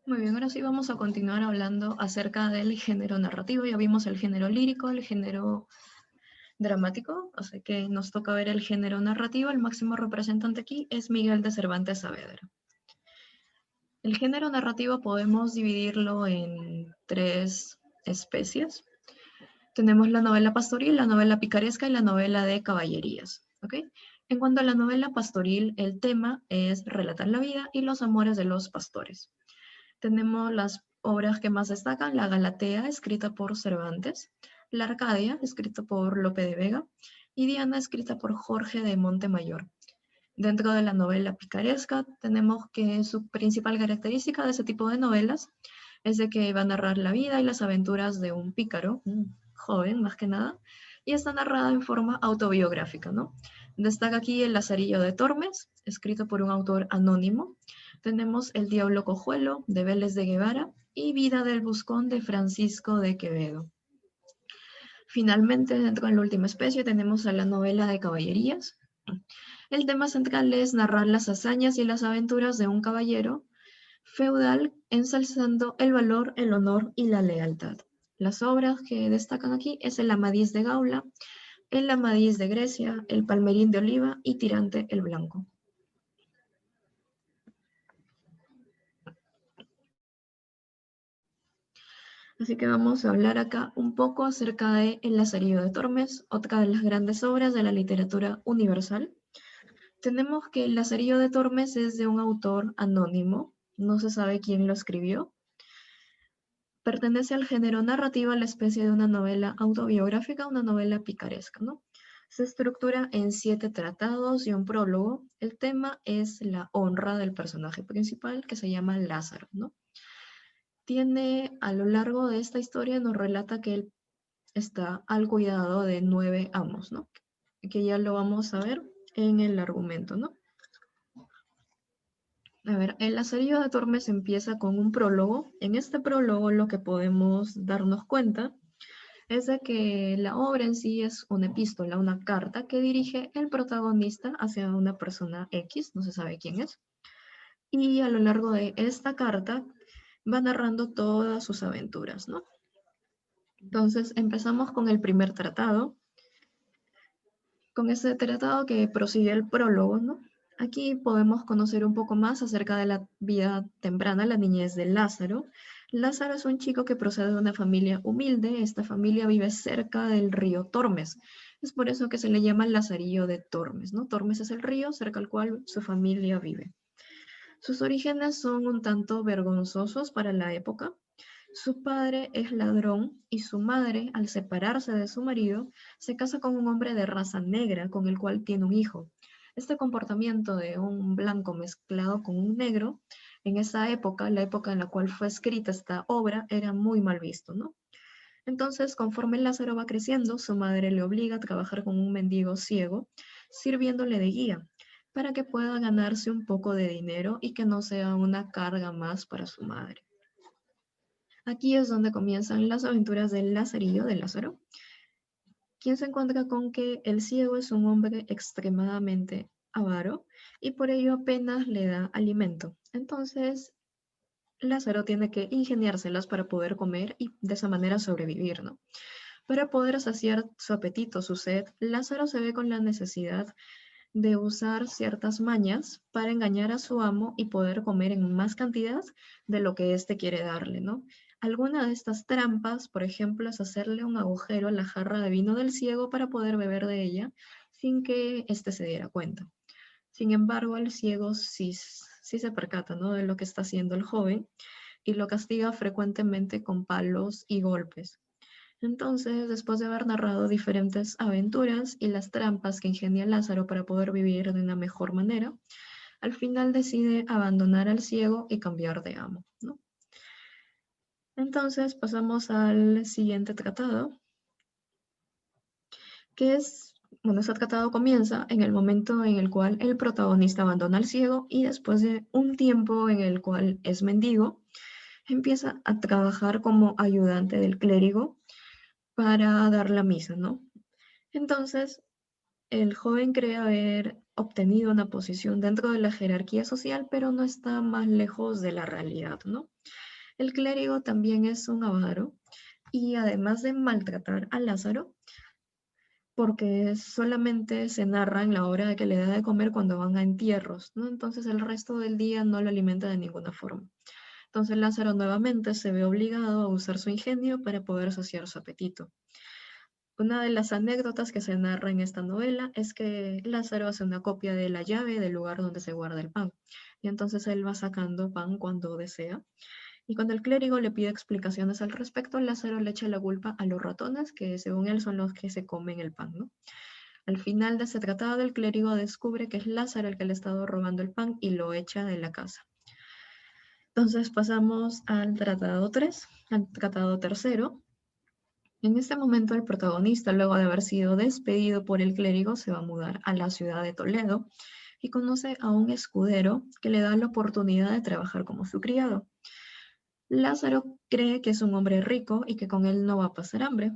Muy bien, ahora sí vamos a continuar hablando acerca del género narrativo. Ya vimos el género lírico, el género dramático, así que nos toca ver el género narrativo. El máximo representante aquí es Miguel de Cervantes Saavedra. El género narrativo podemos dividirlo en tres especies. Tenemos la novela pastoril, la novela picaresca y la novela de caballerías. ¿Ok? En cuanto a la novela pastoril, el tema es relatar la vida y los amores de los pastores. Tenemos las obras que más destacan: la Galatea, escrita por Cervantes; la Arcadia, escrita por Lope de Vega; y Diana, escrita por Jorge de Montemayor. Dentro de la novela picaresca, tenemos que su principal característica de ese tipo de novelas es de que va a narrar la vida y las aventuras de un pícaro, un joven más que nada, y está narrada en forma autobiográfica, ¿no? Destaca aquí El Lazarillo de Tormes, escrito por un autor anónimo. Tenemos El Diablo Cojuelo, de Vélez de Guevara, y Vida del Buscón, de Francisco de Quevedo. Finalmente, dentro de la última especie, tenemos a la novela de caballerías. El tema central es narrar las hazañas y las aventuras de un caballero feudal, ensalzando el valor, el honor y la lealtad. Las obras que destacan aquí es el Amadís de Gaula, el Amadís de Grecia, el Palmerín de Oliva y Tirante el Blanco. Así que vamos a hablar acá un poco acerca de El Lazarillo de Tormes, otra de las grandes obras de la literatura universal. Tenemos que El Lazarillo de Tormes es de un autor anónimo, no se sabe quién lo escribió. Pertenece al género narrativa, a la especie de una novela autobiográfica, una novela picaresca, ¿no? Se estructura en 7 tratados y un prólogo. El tema es la honra del personaje principal, que se llama Lázaro, ¿no? Tiene, a lo largo de esta historia, nos relata que él está al cuidado de 9 amos, ¿no? Que ya lo vamos a ver en el argumento, ¿no? A ver, el Lazarillo de Tormes empieza con un prólogo. En este prólogo lo que podemos darnos cuenta es de que la obra en sí es una epístola, una carta que dirige el protagonista hacia una persona X, no se sabe quién es, y a lo largo de esta carta va narrando todas sus aventuras, ¿no? Entonces empezamos con el primer tratado, con ese tratado que prosigue el prólogo, ¿no? Aquí podemos conocer un poco más acerca de la vida temprana, la niñez de Lázaro. Lázaro es un chico que procede de una familia humilde. Esta familia vive cerca del río Tormes. Es por eso que se le llama Lazarillo de Tormes, ¿no? Tormes es el río cerca al cual su familia vive. Sus orígenes son un tanto vergonzosos para la época. Su padre es ladrón y su madre, al separarse de su marido, se casa con un hombre de raza negra con el cual tiene un hijo. Este comportamiento de un blanco mezclado con un negro, en esa época, la época en la cual fue escrita esta obra, era muy mal visto, ¿no? Entonces, conforme Lázaro va creciendo, su madre le obliga a trabajar con un mendigo ciego, sirviéndole de guía, para que pueda ganarse un poco de dinero y que no sea una carga más para su madre. Aquí es donde comienzan las aventuras del Lazarillo, de Lázaro, quien se encuentra con que el ciego es un hombre extremadamente avaro y por ello apenas le da alimento. Entonces, Lázaro tiene que ingeniárselas para poder comer y de esa manera sobrevivir, ¿no? Para poder saciar su apetito, su sed, Lázaro se ve con la necesidad de usar ciertas mañas para engañar a su amo y poder comer en más cantidad de lo que éste quiere darle, ¿no? Alguna de estas trampas, por ejemplo, es hacerle un agujero a la jarra de vino del ciego para poder beber de ella sin que éste se diera cuenta. Sin embargo, el ciego sí se percata, ¿no?, de lo que está haciendo el joven y lo castiga frecuentemente con palos y golpes. Entonces, después de haber narrado diferentes aventuras y las trampas que ingenia Lázaro para poder vivir de una mejor manera, al final decide abandonar al ciego y cambiar de amo, ¿no? Entonces pasamos al siguiente tratado, que es, bueno, ese tratado comienza en el momento en el cual el protagonista abandona al ciego y después de un tiempo en el cual es mendigo, empieza a trabajar como ayudante del clérigo para dar la misa, ¿no? Entonces, el joven cree haber obtenido una posición dentro de la jerarquía social, pero no está más lejos de la realidad, ¿no? El clérigo también es un avaro y además de maltratar a Lázaro, porque solamente se narra en la hora de que le da de comer cuando van a entierros, ¿no? Entonces el resto del día no lo alimenta de ninguna forma. Entonces Lázaro nuevamente se ve obligado a usar su ingenio para poder saciar su apetito. Una de las anécdotas que se narra en esta novela es que Lázaro hace una copia de la llave del lugar donde se guarda el pan, y entonces él va sacando pan cuando desea. Y cuando el clérigo le pide explicaciones al respecto, Lázaro le echa la culpa a los ratones, que según él son los que se comen el pan, ¿no? Al final de ese tratado, el clérigo descubre que es Lázaro el que le ha estado robando el pan y lo echa de la casa. Entonces pasamos al tratado 3, al tratado tercero. En este momento el protagonista, luego de haber sido despedido por el clérigo, se va a mudar a la ciudad de Toledo y conoce a un escudero que le da la oportunidad de trabajar como su criado. Lázaro cree que es un hombre rico y que con él no va a pasar hambre,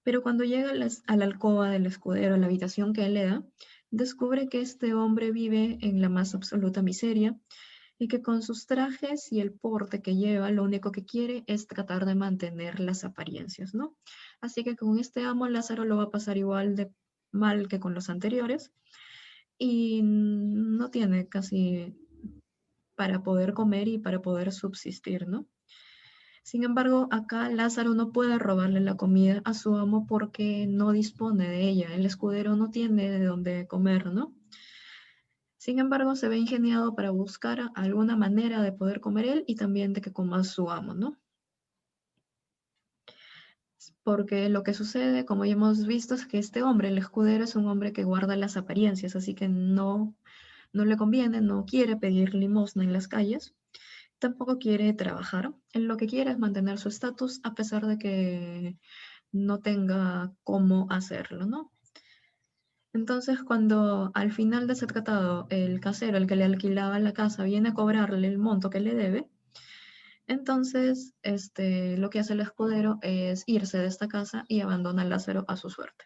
pero cuando llega a la alcoba del escudero, a la habitación que él le da, descubre que este hombre vive en la más absoluta miseria y que con sus trajes y el porte que lleva, lo único que quiere es tratar de mantener las apariencias, ¿no? Así que con este amo Lázaro lo va a pasar igual de mal que con los anteriores y no tiene casi para poder comer y para poder subsistir, ¿no? Sin embargo, acá Lázaro no puede robarle la comida a su amo porque no dispone de ella. El escudero no tiene de dónde comer, ¿no? Sin embargo, se ve ingeniado para buscar alguna manera de poder comer él y también de que coma su amo, ¿no? Porque lo que sucede, como ya hemos visto, es que este hombre, el escudero, es un hombre que guarda las apariencias, así que no le conviene, no quiere pedir limosna en las calles, tampoco quiere trabajar. Él lo que quiere es mantener su estatus a pesar de que no tenga cómo hacerlo, ¿no? Entonces, cuando al final de ese tratado el casero, el que le alquilaba la casa, viene a cobrarle el monto que le debe, entonces lo que hace el escudero es irse de esta casa y abandona a Lázaro a su suerte.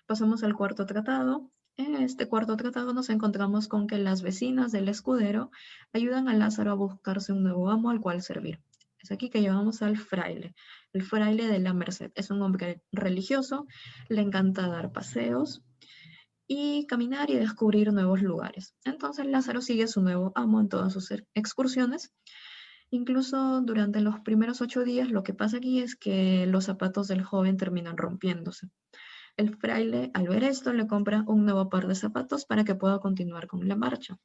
Pasamos al cuarto tratado. En este cuarto tratado nos encontramos con que las vecinas del escudero ayudan a Lázaro a buscarse un nuevo amo al cual servir. Es aquí que llevamos al fraile, el fraile de la Merced. Es un hombre religioso, le encanta dar paseos y caminar y descubrir nuevos lugares. Entonces Lázaro sigue a su nuevo amo en todas sus excursiones. Incluso durante los primeros 8 días lo que pasa aquí es que los zapatos del joven terminan rompiéndose. El fraile, al ver esto, le compra un nuevo par de zapatos para que pueda continuar con la marcha.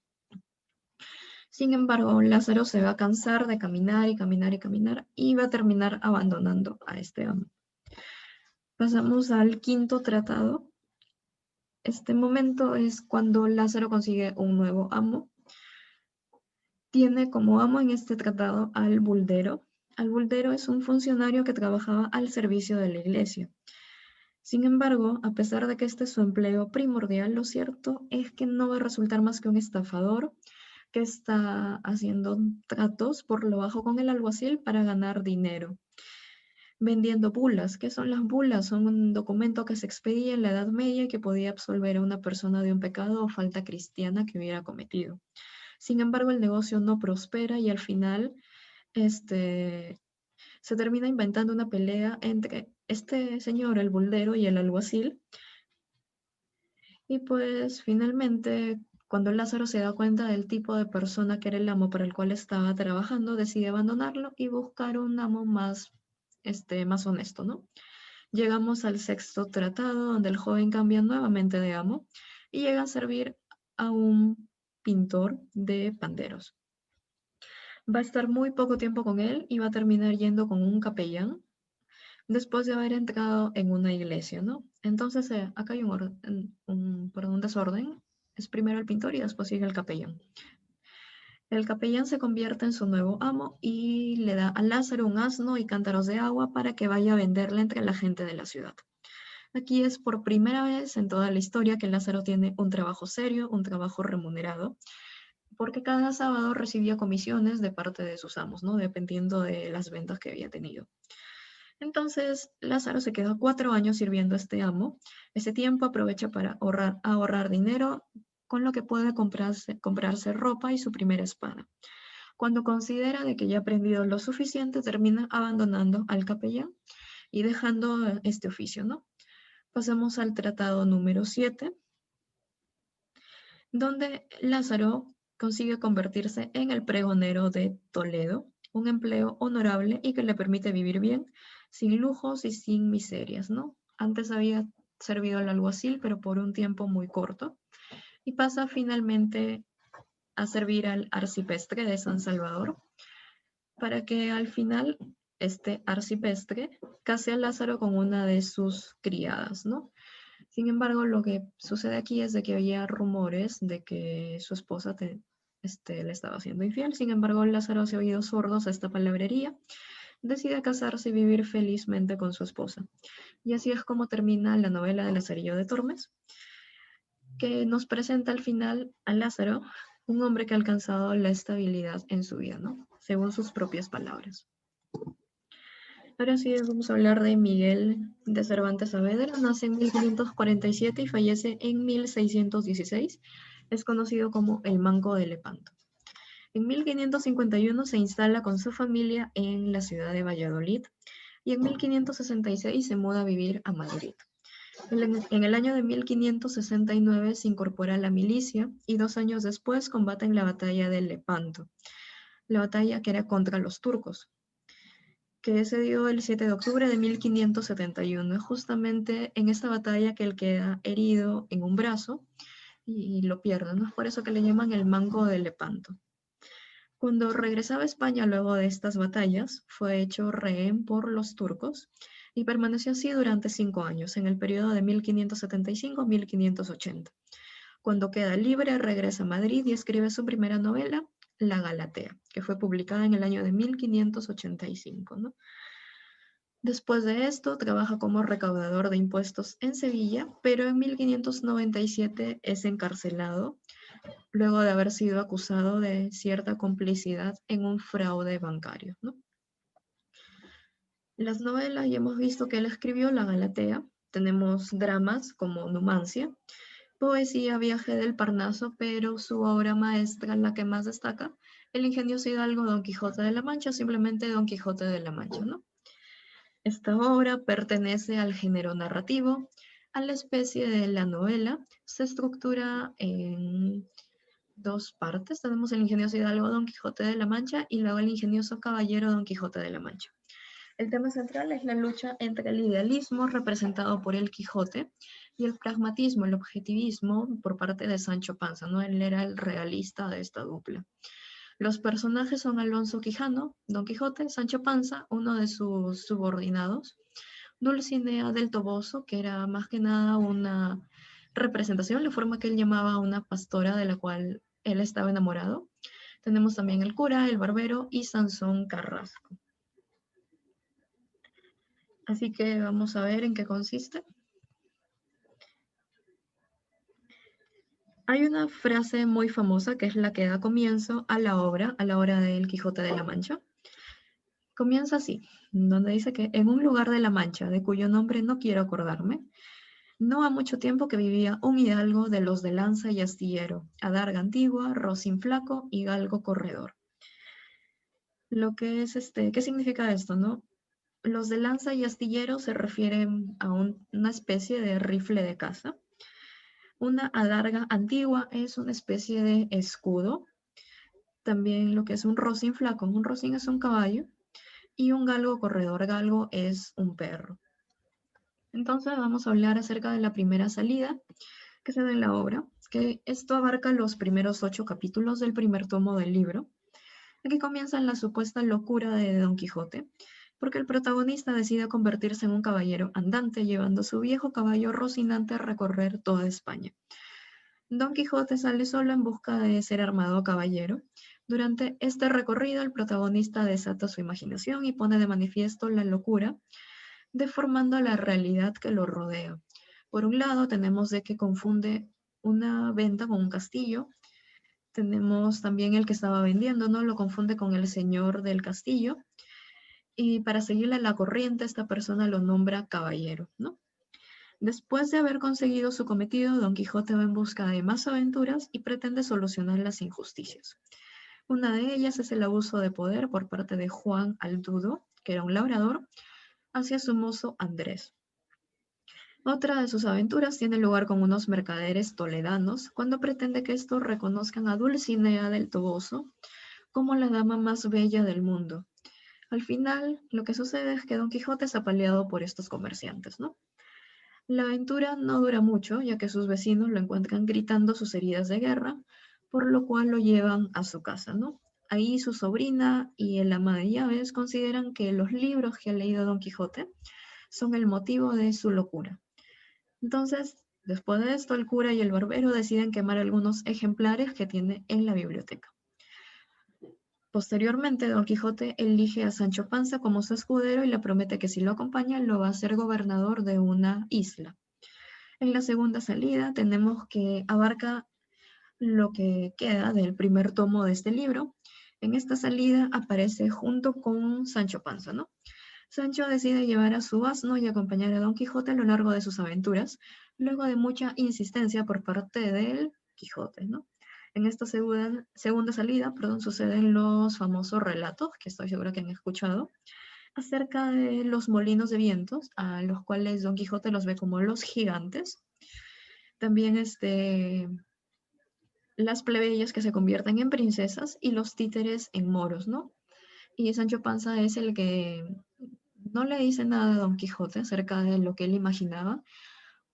Sin embargo, Lázaro se va a cansar de caminar y caminar y caminar y va a terminar abandonando a este amo. Pasamos al quinto tratado. Este momento es cuando Lázaro consigue un nuevo amo. Tiene como amo en este tratado al buldero. El buldero es un funcionario que trabajaba al servicio de la iglesia. Sin embargo, a pesar de que este es su empleo primordial, lo cierto es que no va a resultar más que un estafador que está haciendo tratos por lo bajo con el alguacil para ganar dinero, vendiendo bulas. ¿Qué son las bulas? Son un documento que se expedía en la Edad Media y que podía absolver a una persona de un pecado o falta cristiana que hubiera cometido. Sin embargo, el negocio no prospera y al final se termina inventando una pelea entre este señor, el buldero, y el alguacil. Y pues finalmente, cuando Lázaro se da cuenta del tipo de persona que era el amo para el cual estaba trabajando, decide abandonarlo y buscar un amo más honesto, ¿no? Llegamos al sexto tratado, donde el joven cambia nuevamente de amo y llega a servir a un pintor de panderos. Va a estar muy poco tiempo con él y va a terminar yendo con un capellán después de haber entrado en una iglesia, ¿no? Entonces, acá hay un desorden. Es primero el pintor y después sigue el capellán. El capellán se convierte en su nuevo amo y le da a Lázaro un asno y cántaros de agua para que vaya a venderle entre la gente de la ciudad. Aquí es por primera vez en toda la historia que Lázaro tiene un trabajo serio, un trabajo remunerado, porque cada sábado recibía comisiones de parte de sus amos, ¿no? Dependiendo de las ventas que había tenido. Entonces, Lázaro se quedó 4 años sirviendo a este amo. Ese tiempo aprovecha para ahorrar dinero, con lo que puede comprarse ropa y su primera espada. Cuando considera de que ya ha aprendido lo suficiente, termina abandonando al capellán y dejando este oficio, ¿no? Pasamos al tratado número 7, donde Lázaro consigue convertirse en el pregonero de Toledo, un empleo honorable y que le permite vivir bien, sin lujos y sin miserias, ¿no? Antes había servido al alguacil, pero por un tiempo muy corto, y pasa finalmente a servir al arcipreste de San Salvador, para que al final este arcipreste case a Lázaro con una de sus criadas, ¿no? Sin embargo, lo que sucede aquí es de que había rumores de que su esposa le estaba siendo infiel. Sin embargo, Lázaro se ha oído sordos a esta palabrería, decide casarse y vivir felizmente con su esposa. Y así es como termina la novela de Lazarillo de Tormes, que nos presenta al final a Lázaro, un hombre que ha alcanzado la estabilidad en su vida, ¿no? Según sus propias palabras. Ahora sí vamos a hablar de Miguel de Cervantes Saavedra. Nace en 1547 y fallece en 1616. Es conocido como el Manco de Lepanto. En 1551 se instala con su familia en la ciudad de Valladolid y en 1566 se muda a vivir a Madrid. En el año de 1569 se incorpora a la milicia y 2 años después combate en la batalla de Lepanto, la batalla que era contra los turcos, que se dio el 7 de octubre de 1571. Es justamente en esta batalla que él queda herido en un brazo y lo pierde, ¿no? Es por eso que le llaman el Manco de Lepanto. Cuando regresaba a España luego de estas batallas, fue hecho rehén por los turcos y permaneció así durante 5 años, en el periodo de 1575 a 1580. Cuando queda libre, regresa a Madrid y escribe su primera novela, La Galatea, que fue publicada en el año de 1585, ¿no? Después de esto, trabaja como recaudador de impuestos en Sevilla, pero en 1597 es encarcelado luego de haber sido acusado de cierta complicidad en un fraude bancario, ¿no? Las novelas, ya hemos visto que él escribió La Galatea. Tenemos dramas como Numancia, poesía, Viaje del Parnaso, pero su obra maestra, la que más destaca, El ingenioso hidalgo Don Quijote de la Mancha, simplemente Don Quijote de la Mancha, ¿no? Esta obra pertenece al género narrativo, a la especie de la novela. Se estructura en 2 partes. Tenemos el ingenioso hidalgo Don Quijote de la Mancha y luego el ingenioso caballero Don Quijote de la Mancha. El tema central es la lucha entre el idealismo representado por el Quijote y el pragmatismo, el objetivismo por parte de Sancho Panza, ¿no? Él era el realista de esta dupla. Los personajes son Alonso Quijano, Don Quijote, Sancho Panza, uno de sus subordinados, Dulcinea del Toboso, que era más que nada una representación, la forma que él llamaba a una pastora de la cual él estaba enamorado. Tenemos también el cura, el barbero y Sansón Carrasco. Así que vamos a ver en qué consiste. Hay una frase muy famosa que es la que da comienzo a la obra del Quijote de la Mancha. Comienza así, donde dice que en un lugar de la Mancha, de cuyo nombre no quiero acordarme, no ha mucho tiempo que vivía un hidalgo de los de lanza y astillero, adarga antigua, rocín flaco y galgo corredor. Lo que es ¿qué significa esto, no? Los de lanza y astillero se refieren a una especie de rifle de caza. Una adarga antigua es una especie de escudo. También lo que es un rocín flaco. Un rocín es un caballo. Y un galgo corredor. Galgo es un perro. Entonces vamos a hablar acerca de la primera salida que se da en la obra, que esto abarca los primeros 8 capítulos del primer tomo del libro. Aquí comienza la supuesta locura de Don Quijote, porque el protagonista decide convertirse en un caballero andante, llevando su viejo caballo Rocinante a recorrer toda España. Don Quijote sale solo en busca de ser armado caballero. Durante este recorrido, el protagonista desata su imaginación y pone de manifiesto la locura, deformando la realidad que lo rodea. Por un lado, tenemos de que confunde una venta con un castillo. Tenemos también el que estaba vendiendo, ¿no? Lo confunde con el señor del castillo. Y para seguirle la corriente, esta persona lo nombra caballero, ¿no? Después de haber conseguido su cometido, Don Quijote va en busca de más aventuras y pretende solucionar las injusticias. Una de ellas es el abuso de poder por parte de Juan Aldudo, que era un labrador, hacia su mozo Andrés. Otra de sus aventuras tiene lugar con unos mercaderes toledanos cuando pretende que estos reconozcan a Dulcinea del Toboso como la dama más bella del mundo. Al final, lo que sucede es que Don Quijote es apaleado por estos comerciantes, ¿no? La aventura no dura mucho, ya que sus vecinos lo encuentran gritando sus heridas de guerra, por lo cual lo llevan a su casa, ¿no? Ahí su sobrina y el ama de llaves consideran que los libros que ha leído Don Quijote son el motivo de su locura. Entonces, después de esto, el cura y el barbero deciden quemar algunos ejemplares que tiene en la biblioteca. Posteriormente, Don Quijote elige a Sancho Panza como su escudero y le promete que si lo acompaña lo va a hacer gobernador de una isla. En la segunda salida tenemos que abarca lo que queda del primer tomo de este libro. En esta salida aparece junto con Sancho Panza, ¿no? Sancho decide llevar a su asno y acompañar a Don Quijote a lo largo de sus aventuras, luego de mucha insistencia por parte del Quijote, ¿no? En esta segunda salida, suceden los famosos relatos, que estoy segura que han escuchado, acerca de los molinos de vientos, a los cuales Don Quijote los ve como los gigantes. También las plebeyas que se convierten en princesas y los títeres en moros, ¿no? Y Sancho Panza es el que no le dice nada a Don Quijote acerca de lo que él imaginaba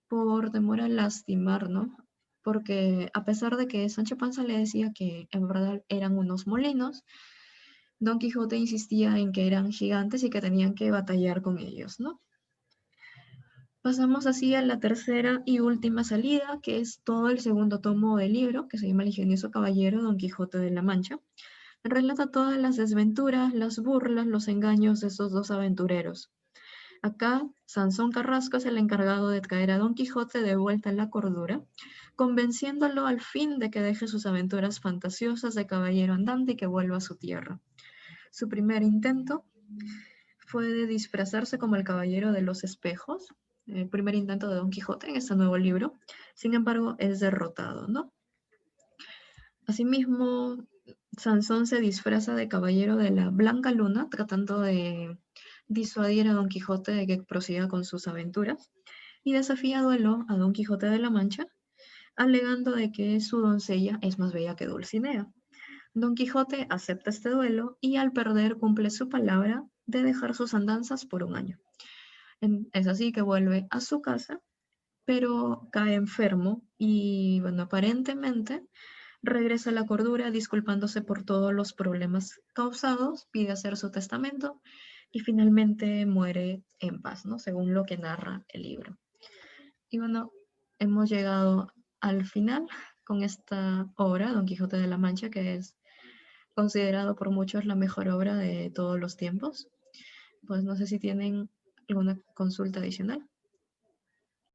por temor a lastimar, ¿no? Porque a pesar de que Sancho Panza le decía que en verdad eran unos molinos, Don Quijote insistía en que eran gigantes y que tenían que batallar con ellos, ¿no? Pasamos así a la tercera y última salida, que es todo el segundo tomo del libro, que se llama El ingenioso caballero Don Quijote de la Mancha. Relata todas las desventuras, las burlas, los engaños de esos dos aventureros. Acá, Sansón Carrasco es el encargado de traer a Don Quijote de vuelta en la cordura, convenciéndolo al fin de que deje sus aventuras fantasiosas de caballero andante y que vuelva a su tierra. Su primer intento fue de disfrazarse como el caballero de los espejos, el primer intento de Don Quijote en este nuevo libro. Sin embargo, es derrotado, ¿no? Asimismo, Sansón se disfraza de caballero de la Blanca Luna, tratando de disuadir a Don Quijote de que prosiga con sus aventuras, y desafía a duelo a Don Quijote de la Mancha, alegando de que su doncella es más bella que Dulcinea. Don Quijote acepta este duelo y al perder cumple su palabra de dejar sus andanzas por un año. Es así que vuelve a su casa, pero cae enfermo y, bueno, aparentemente regresa a la cordura disculpándose por todos los problemas causados, pide hacer su testamento y finalmente muere en paz, ¿no? Según lo que narra el libro. Y bueno, hemos llegado al final con esta obra, Don Quijote de la Mancha, que es considerado por muchos la mejor obra de todos los tiempos. Pues no sé si tienen alguna consulta adicional.